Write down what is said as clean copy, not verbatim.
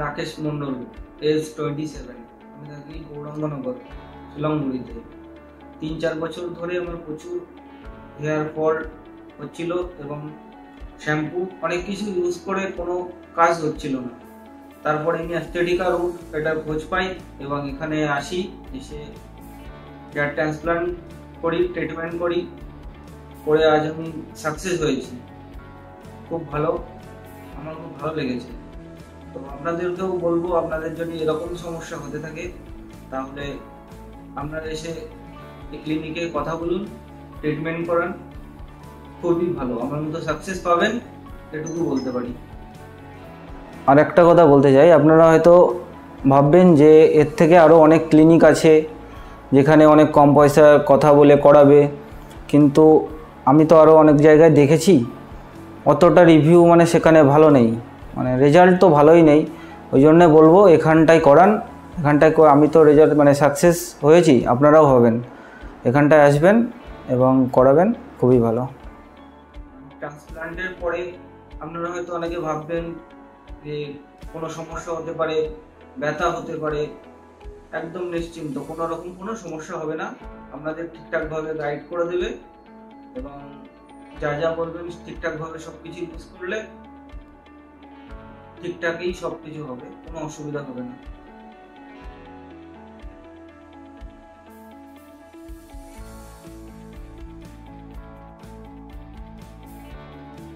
Rakesh Mondal, age 27। আমি থাকি গৌরাঙ্গনগর, শিলংগুড়িতে। 3-4 বছর ধরে আমার প্রচুর হেয়ার ফল হচ্ছিল এবং শ্যাম্পু অনেক কিছু ইউজ করে কোনো কাজ হচ্ছিল না। তারপরে আমি অ্যাস্থেটিকা রুট এটার খোঁজ পাই এবং এখানে আসি, এসে হেয়ার ট্রান্সপ্লান্ট করি, ট্রিটমেন্ট করি, করে আজ আমি সাকসেস হয়েছি। খুব ভালো, আমার খুব ভালো লেগেছে। তো আপনাদেরকেও বলবো, আপনাদের যদি এরকম সমস্যা হতে থাকে তাহলে আপনারা এসে এই ক্লিনিকে কথা বলুন, ট্রিটমেন্ট করান, খুবই ভালো, আমার মতো সাকসেস পাবেন, এটুকু বলতে পারি। আর একটা কথা বলতে চাই, আপনারা হয়তো ভাববেন যে এর থেকে আরও অনেক ক্লিনিক আছে যেখানে অনেক কম পয়সার কথা বলে করাবে, কিন্তু আমি তো আরও অনেক জায়গায় দেখেছি অতটা রিভিউ মানে সেখানে ভালো নেই, মানে রেজাল্ট তো ভালোই নেই। ওই জন্যে বলবো এখানটায় করান। এখানটায় আমি তো রেজাল্ট মানে সাকসেস হয়েছি, আপনারাও হবেন। এখানটায় আসবেন এবং করাবেন, খুবই ভালো। ট্রান্সপ্লান্টের পরে আপনারা হয়তো অনেকে ভাববেন যে কোনো সমস্যা হতে পারে, ব্যথা হতে পারে। একদম নিশ্চিন্ত, কোনো রকম কোনো সমস্যা হবে না। আপনাদের ঠিকঠাকভাবে গাইড করে দেবে এবং যা যা বলবেন ঠিকঠাকভাবে সবকিছু ইউজ করলে ঠিকঠাকই সবকিছু হবে, কোনো অসুবিধা হবে না।